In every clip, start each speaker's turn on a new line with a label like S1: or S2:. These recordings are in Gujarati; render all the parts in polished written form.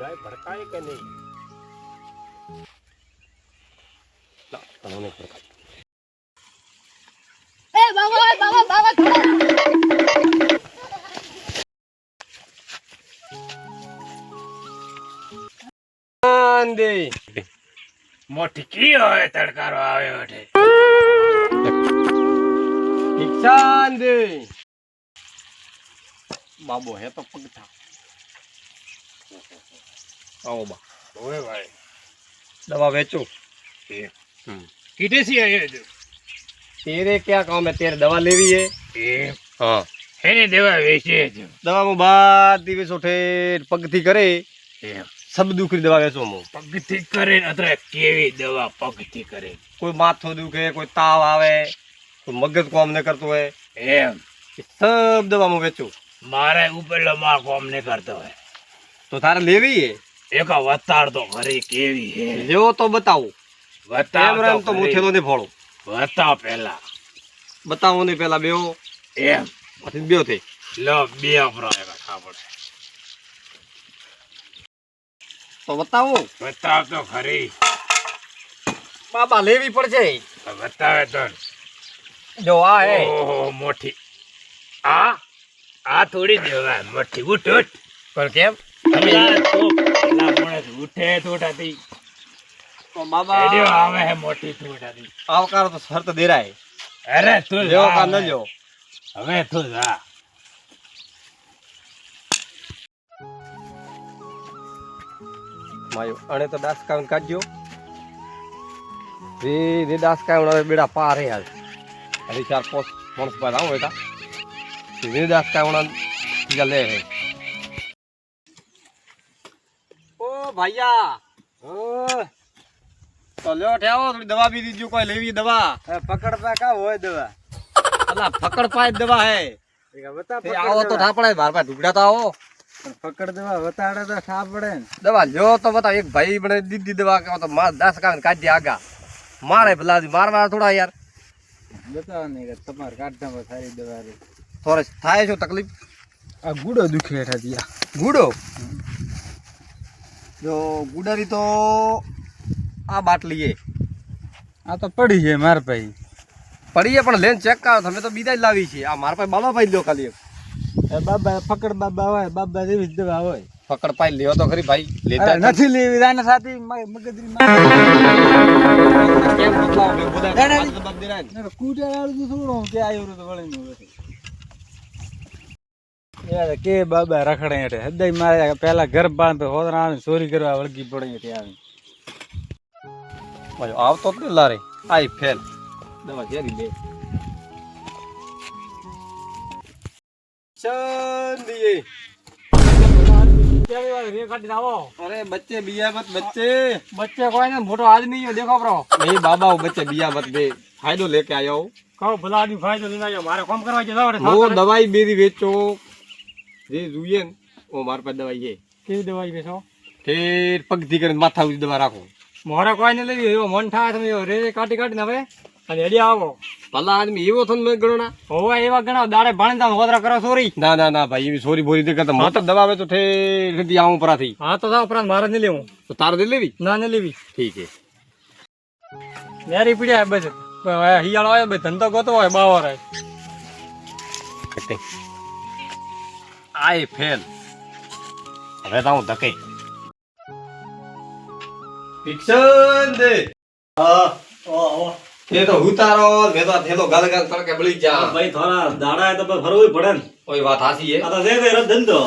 S1: गाय भड़काए कि नहीं ला उन्होंने भड़का
S2: ए बाबा बाबा बाबा
S1: दे
S3: मोटी की होए तड़कारो आवे ओठे
S1: नुकसान दे बाबो है तो पगथा आओ बा
S3: ओए भाई
S1: दवा बेचो
S3: किटे सी आए जो
S1: तेरे क्या काम है तेरे दवा लेवी है
S3: ए
S1: हाँ
S3: हेने देवा वेचे जो
S1: दवा में बात दिवस उठे पगथी करे
S3: ए
S1: सब दुख की दवा बेचो मु
S3: पगथी करे अतरे केवी दवा पगथी करे
S1: कोई माथो दुखे कोई ताव आवे कोई मगज काम न करतो है
S3: एम
S1: ये सब दवा में बेचो
S3: मारे ऊपर लमा काम नहीं करतो है
S1: तो थारे लेवी है
S3: एक वतार तो घरे केवी है
S1: जो तो बताओ
S3: वता
S1: कैमरा तो मुठे तो नहीं फोड़ो
S3: वता पहला
S1: बताओ नहीं पहला बेओ
S3: एम
S1: પછી બેઓ थे
S3: लो बिया प्राएगा खाबड़
S1: तो बताओ
S3: वता तो खरी
S1: बाबा लेवी पड़શે
S3: बतावे तो
S1: जो आ है
S3: ओहो मोटी आ थोड़ी देवा मोटी उठ उठ
S1: पर केम
S3: यार तो पहला मोणे उठे थोड़ाती
S1: तो बाबा
S3: एडियो आवे है मोटी थोड़ाती
S1: आवकार तो शर्त दे रहा है
S3: अरे तू
S1: जो
S3: जा
S1: का न जो
S3: હવે તું જા
S1: मायो अने तो दास कावन काजो रे दास कावन बेड़ा पार है यार अरे चार पांच मानस पर आऊं बेटा रे दास कावन ले है ओ भैया ओ तो लो ठेवो थोड़ी दवा भी दीजियो कोई लेवी दवा
S4: पकड़ पा का होय दवा
S1: अल्लाह पकड़ पाए दवा है
S4: बता
S1: ते आओ तो ठा पड़े बार बार ढुकड़ा तो आओ
S4: पकड़ दवा बताड़े तो खा पड़े
S1: दवा जो तो बताओ एक भाई बने दीदी दवा के तो मार 10 का काट दिया आगा मारे भला मार मार थोड़ा यार
S4: बताओ नहीं कर तुम्हार काटना में सारी दवा रे
S1: थोड़ा थाए जो तकलीफ
S4: आ गुड़ो दुखे बैठा दिया
S1: गुड़ो जो गुड़ारी तो आ बाटली है
S4: आ तो पड़ी है मार भाई
S1: पड़ी है पण लेन चेक करो તમે તો બીજા જ લાવી છે આ માર પાસે બાબા ભાઈ લ્યો ખાલી
S4: बाबा पकड़ बाबा होय बाबा जेवी दवा होय
S1: પકડ પાઈ લ્યો તો ખરી ભાઈ લેતા
S4: નથી લેવી રાના સાથી મગજરી માં
S1: કેમ બદલાવ બે બોલા જવાબ દે ના
S4: કૂટે વાળું તો થોડો કે આયો તો વળી નો यार के बाबा रखड़े हेठे हदई मारे पहला घर बांध होदरा चोरी करवा वळगी पड़े हेठे आवे
S1: ભાઈ આવતો જ ને લારે આઈ ફેલ દવા જેરી બે ચંદીએ अरे बच्चे बिया मत बच्चे कोई ना मोटो आदमी है देखो ब्रो नहीं बाबा वो बच्चे बिया मत दे फायदो लेके आया हो
S3: કહો ભલા આદમી ફાયદો લઈને આવ્યો મારે કામ કરવા જવા પડે
S1: वो दवाई बेरी बेचो जे जुए न वो मार पर दवाई है
S3: કેવી દવાઈ બેસો
S1: फिर पगती कर माथा उदी दवा राखो
S3: મોરે કોઈ ને લેવી એવો મન થાય તમે રે કાટી કાટીને હવે અને એડી આવો
S1: भला आदमी एवो थन में गणना
S3: હોવા એવા ઘણા દાડે ભાણે તમે હોદરા કરો સોરી
S1: ना ना ना भाई ये सोरी बोरी दे करता मत दवा में तो ठेर ठेर आऊं परा थी
S3: હા તો થાવ ઉપરાંત મારે નહીં લેવું
S1: तो तार दे लेवी
S3: ના નહીં લેવી
S1: ठीक है
S3: મેરી પીડ્યા બસ હિયાળો આવ્યો ભાઈ ધંધો ગોતો હોય બાવર હોય
S1: आए फेल रहता हूँ धके फिक्सन दे ये तो उतारो मैं तो थेलो गल गल करके बली जा
S5: भाई थोड़ा दाड़ा है तो फरवो ही पड़े
S1: कोई बात हासी है
S5: आ तो दे दे धंधो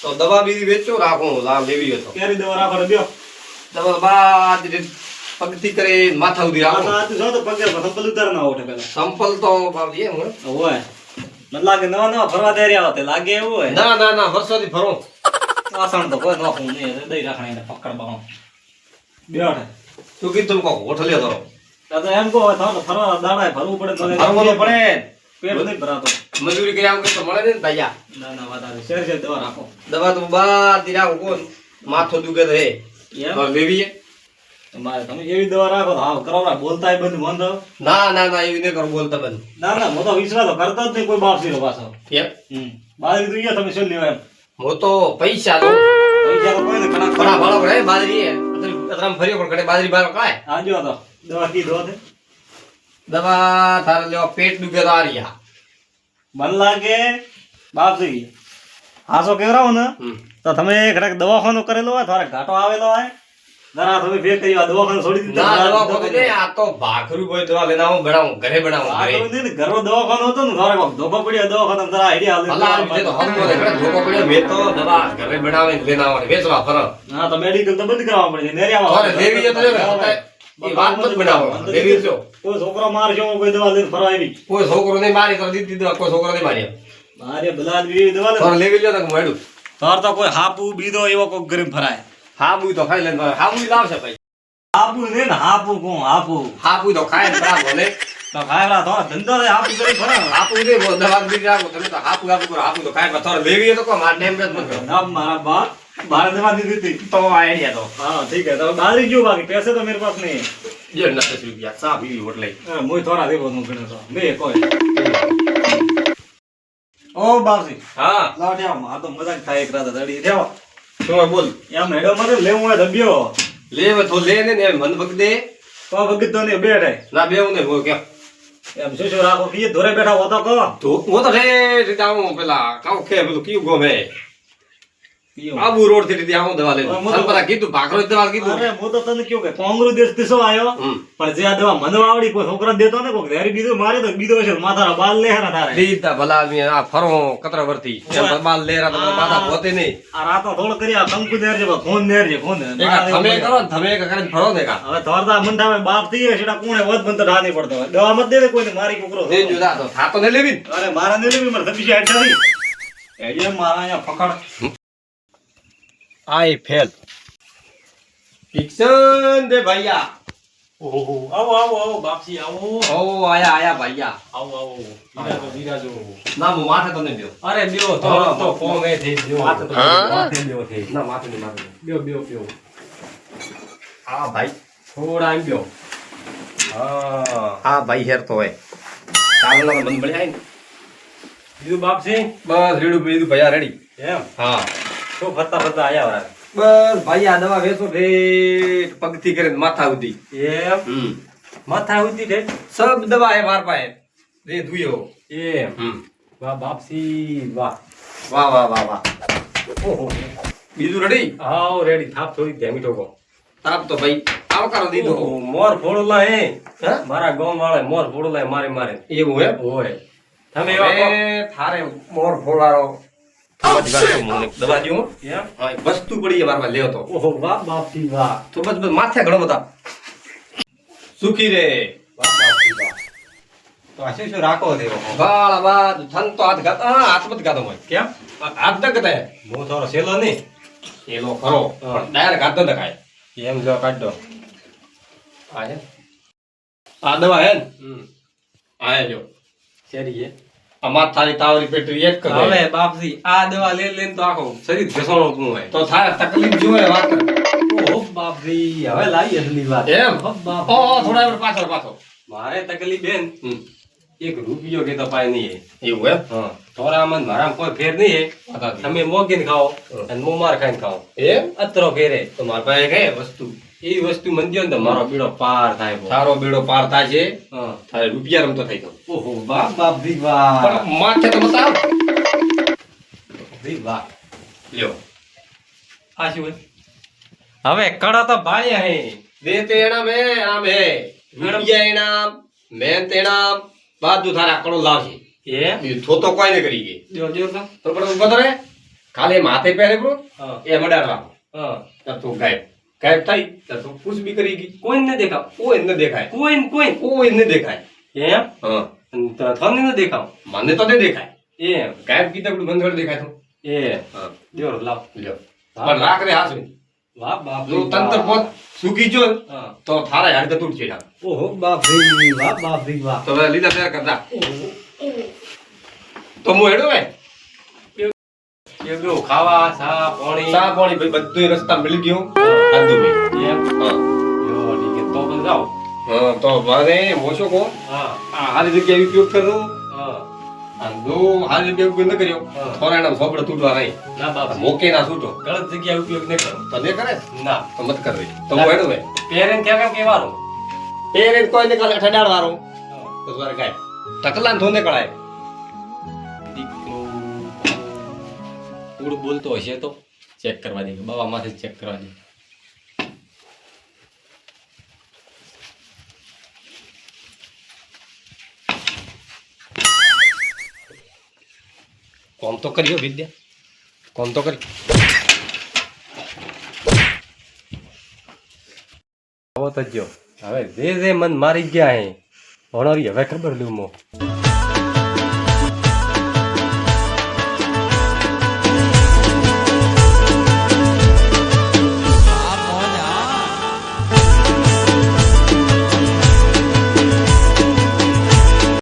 S1: तो दवा भी बेचो राखो लाभ लेवी हो तो
S5: केरी दवा राखो दियो
S1: दवा बाद पगती करे माथा उदी
S5: आ
S1: राखो
S5: तो तू तो पगे संपल उतर ना उठे पहले
S1: संपल तो बाप ये हुए
S5: वो है मन लागे नवा नवा फरवा दे रिया होते लागे वो है
S1: ना ना ना वर्षों दी फरो
S5: आसान तो कोई नो नहीं है दई रखने ने पकड़ बाओ बैठ
S1: तो कि तुमको होटल ले करो
S5: तो एम को था तो फरवा दाड़ा है फरવું પડે
S1: फरવો तो पड़े
S5: पेट नहीं भरातो
S1: मजूरी करे आऊंगे तो मळे ने भैया
S5: ना ना वादा शेर शेर दवा राखो
S1: दवा तो बार दी राखो कोन माथो दुखे तो है
S5: ये
S1: और लेवी है
S5: तुम्हारे તમે એવી દવા રાખો હા કરોરા બોલતા હે બંધ બંધ
S1: ना ना ना ये नहीं कर बोलता बन
S5: ના ના મો તો વિશ્વાસ કરતો જ નહીં કોઈ બાપ સીરો પાછો
S1: ये
S5: બાર કીધું તમે શું લેવા એમ
S1: वो तो पैसा लो
S5: પૈસા તો કોઈને ઘણા
S1: ઘણા ભાડો પડે બાજરી અત્યારે ફર્યો પણ ઘડે બાજરી બાર કળાય
S5: આજો તો દવા કીધો છે
S1: દવા તારે લેવા પેટ દુખે તો આ રહ્યા
S5: મન લાગે બાપજી હાસો કેવરાવો ને તો તમે ઘડાક દવાખાનું કરેલો હોય થોડા ઘાટો આવેલો હોય જરા તમે ફેર કરી આ દવાખાનું છોડી દીધું
S1: ના દવા ખોટી નહીં, આ તો ભાખરું કોઈ દવા લઈને આવું બનાવું ઘરે બનાવું
S5: આ
S1: ઘરે.
S5: તો નહીં ને ઘરનો દવાખાનું હતું ને થોડા કોક ધોકો પડ્યો દવાખાનું જરા આઈડિયા
S1: ભલા આ રીતે તો હમણાં તો ઘરે ધોકો પડ્યો. મેં તો દવા ઘરે બનાવીને લઈને આવવાની વેચવા ફરો.
S5: હા તો મેડિકલ તો બંધ કરાવવા પડે છે નેરિયામાં
S1: તારે લેવી હોય તો લે. એ વાત મત બનાવો. લેવી હોય તો.
S5: કોઈ છોકરો મારશો કોઈ દવા લઈને ફરવા આવી
S1: કોઈ છોકરો નહીં મારી તો દીધી દવા, કોઈ છોકરો નહીં મારી.
S5: મારે ભલા બી દવા લે
S1: તારે લેવી લ્યો તો મળ્યું.
S5: તાર તો કોઈ હાપુ બીધો એવો કોક ગરીબ ફરાય
S1: હાબુ તો ખાઈ લઈને હાબુ લાવશે ભાઈ.
S5: હાપુ ને ને હાપુ કોણ હાપુ
S1: હાબુ તો ખાય ને ખરાબ ભલે.
S5: તો ખાયલા તો ધંધો રે હાપુ કરી ફરાય
S1: હાપુ દે દવા દીધી રાખો તમે તો હાપુ કરો. હાપુ તો ખાય પણ તારે લેવી હોય તો કહો, મારે ટાઈમ જ ન કરો.
S5: ના મારા બાપ બાર દવા દીધી હતી
S1: તો આઈડિયા તો
S5: हाँ ठीक है तो बाहरी क्यों बाकी पैसे तो मेरे पास नहीं है
S1: જે ના 10 રૂપિયા ચા પીવી હોટલે.
S5: हाँ, मुझे थोड़ा दे बहुत मुझे तो मैं कोई ओ बासी
S1: હા
S5: लाओ जाओ मार तो मजाक था एक रात दड़ी जाओ
S1: શું હોય બોલ.
S5: या मैडम मत ले हुआ दबियो
S1: લેવે તો લે ને મન વગ દે.
S5: तो भगत तो नहीं बैठ है
S1: ના બેવું ને બોલ કે
S5: हम सोचो राखो कि ये धोरे बैठा होता को
S1: તો હું તો રે રીતે આવું પેલા કાઉ કે પેલું કયું ગોમે
S5: क्यों
S1: આબુ રોડ થી રીતે આવું દવા લઈને સંપરા કીધું ભાખરો જ દવા કીધું.
S5: अरे वो तो तने क्यों के कोंगरू देश दिसो आयो
S1: હમ.
S5: पर जे आ दवा मनवावड़ी को छोकरा देतो ने को धैर्य बीदो मारे तो बीदो છે માથાના બાલ લે હરા તારે
S1: દીધા ભલા આદમી આ ફરો કતરા વર્તી એમ બાલ લેરા તો બાધા પોતે નહીં.
S5: આ રાતો થોડો કરી આ કંકુ દેર છે ફોન દેર છે ફોન
S1: એક આ તમે કરો ને તમે એક કરીને ફરો ને કા
S5: હવે તોરતા મંઠાવે બાપ થી સેડા કોણે વધ બંધ ઢા નહીં પડતો દવા મત દે કોઈને મારી કુકરો
S1: તે જુદા તો થાતો ને લેવી ને.
S5: અરે મારા ને લેવી મને ધબી હેડ નથી એજે મારા અહીંયા પકડ
S1: આઈ ફેલ કિશન દે ભૈયા.
S3: ઓહો આવો આવો આવો બાપજી આવો
S1: ઓ આયા આયા ભૈયા.
S3: આવો આવો વિરાજો વિરાજો
S1: ના હું માથે તો નહીં બેવ.
S3: અરે બ્યો તો
S1: હા,
S3: તો ફોન એ થઈ ગયો
S1: માથે તો
S3: માથે બ્યો થઈ
S1: ના માથે નહીં માથે નહીં.
S3: બ્યો બ્યો બ્યો
S1: હા ભાઈ.
S3: થોડા એમ બ્યો
S1: હા ભાઈ હેર તો હોય. ચાલો ના બંધ પડી આય ને.
S3: બીજું બાપજી
S1: બસ રેડું પીધું ભૈયા રેડી.
S5: એમ
S1: હા
S5: તો ફરતા ફરતા આયા વરા
S1: બસ ભાઈ આ દવા વેચો ઠેઠ પગથી કરીને માથા સુધી.
S5: એમ માથા ઉતી છે
S1: સબ દવા હે માર પાસે. રે ધુયો.
S5: એમ વાહ બાપસી વાહ
S1: વાહ વાહ વાહ વાહ.
S5: ઓહો
S1: બીજું રેડી.
S5: હાઉ રેડી થાપ થોડી ધેમી ઠોકો
S1: તાપ તો ભાઈ આવકારો દીધો.
S5: મોર ફોડલા હે
S1: હા?
S5: મારા ગામ વાળા મોર ફોડલા મારે મારે
S1: એવું એમ.
S5: ઓય તમે એવા
S1: હવે થારે મોર ફોલારો સમજ ગાતો મને દવા દ્યો.
S5: એમ
S1: હા એક વસ્તુ પડી મારા પાસે લેવો તો.
S5: ઓહો વાહ બાપસી વાહ
S1: તો બસ બસ માથે ઘણો બધા સુખી રે.
S5: વાહ બાપસી વાહ તો આ શું રાખો દેવો
S1: બાળા બાદ થન તો હાથ ગાતો. હા હાથ મત ગાતો હોય.
S5: કેમ
S1: હાથ ન ગતાય.
S5: હું થોડો સેલો નહીં
S1: એલો ખરો પણ ડાયરેક્ટ હાથ ન દકાય.
S5: એમ જો કાઢો
S1: આ છે આ દવા હે ને. આ હે લ્યો.
S5: શેરી હે
S1: આ માથાની તાવરી પેટરી એક કરે.
S3: હવે બાપજી આ દવા લે લેને તો આખો શરીર ઘસણો તું હોય
S1: તો થારે તકલીફ જોવે વાત કર.
S5: ઓહો બાપરી હવે લાવી અસલી વાત
S1: એમ
S5: બાપ
S1: ઓ થોડા વાર પાછળ પાછો.
S3: મારે તકલીફ બેન
S1: હમ.
S3: એક રૂપિયો કે તો પાય નહીં
S1: એવું એમ.
S3: હા થોરામાં મારામાં કોઈ ફેર નહીં હે તમે મોગીને ખાઓ અને હું માર ખાઈને ખાઓ
S1: એમ
S3: અત્રો ફેરે
S1: તો મારા પાસે કઈ વસ્તુ
S3: એવી વસ્તુ મન દ્યો ને તો મારો બીડો પાર થાય બહુ.
S1: તારો બેડો પાર થાય છે.
S3: હા
S1: તારે રૂપિયા રમતો થઈ ગયો.
S5: ઓહો વાહ બાપરી વાહ
S1: પણ માથે તો બતાવ.
S5: વાહ
S1: લ્યો
S3: આ શું હે? હવે કડા તો ભાળ્યા હે
S1: દે તેણામ હે આમ હે રૂપિયા એનામ મેન તેણામ બધું તારા કડો લાવશે.
S3: એ
S1: બીજું થોતો કોઈ ને કરી ગઈ.
S3: દ્યો દ્યો તો
S1: બરોબર ઉભો તો રે. ખાલી માથે પહેરે બ્રો
S3: હા
S1: એ મડાડ રાખો.
S3: હા
S1: તર તું ગાયબ ગાયબ થઈ તર તું કુછ બી કરી ગઈ.
S3: કોઈને ન દેખાવ
S1: કોઈ ન દેખાય.
S3: કોઈને કોઈ
S1: કોઈ ન દેખાય.
S3: એમ
S1: હા
S3: થને ન દેખાવ
S1: મને તો નહીં દેખાય.
S3: એમ
S1: ગાયબ કીધા બધું બંધ કરી દેખાય તું.
S3: એ
S1: હા
S3: દ્યો લાવ
S1: લ્યો પણ રાખ રે હાથ.
S3: વાહ બાપ
S1: જો તંત્ર પોત સુકી જો
S3: હા
S1: તો થારા હાડ તૂટ છે.
S5: ઓહો બાપરી વાહ બાપરી વાહ
S1: તો હવે લીલા તૈયાર કરતા તો હું હેડો ભાઈ.
S3: એ બેવ ખાવા ચા પાણી
S1: ચા પાણી ભાઈ બધું રસ્તા મળી ગયું. ખાધું મેં.
S3: એમ
S1: હા
S3: યો ઠીક હે, તો પણ જાઓ
S1: હા તો મને મોશો કો
S3: હા
S1: આ હારી જગ્યાએ ઉપયોગ કરવો.
S3: હા
S1: જો હાલ ઉપયોગ ન કર્યો થોરાના સોપડો તૂટવા રહી
S3: ના બાપ
S1: મોકે ના છૂટો
S3: ગલત જગ્યાએ ઉપયોગ ન કરો
S1: તને કરે
S3: ના
S1: તો મત કરવી તો હું હેડું ભાઈ
S3: પેરેન્ટ કેમ કેવાનું
S1: પેરેન્ટ કોઈ ને કાલે ઠડાડ વાળો તો તમારે કાય ટકલા ધોને કળાય
S3: દીકરો કૂડ બોલતો હશે તો ચેક કરવા દે બાબા માથે ચેક કરવા દે
S1: કોમ તો કર્યો વિદ્યા કોમ તો કરી
S3: આવો તો જો હવે જે મન મારી ગયા હે હોનારી હવે ખબર લઉં મો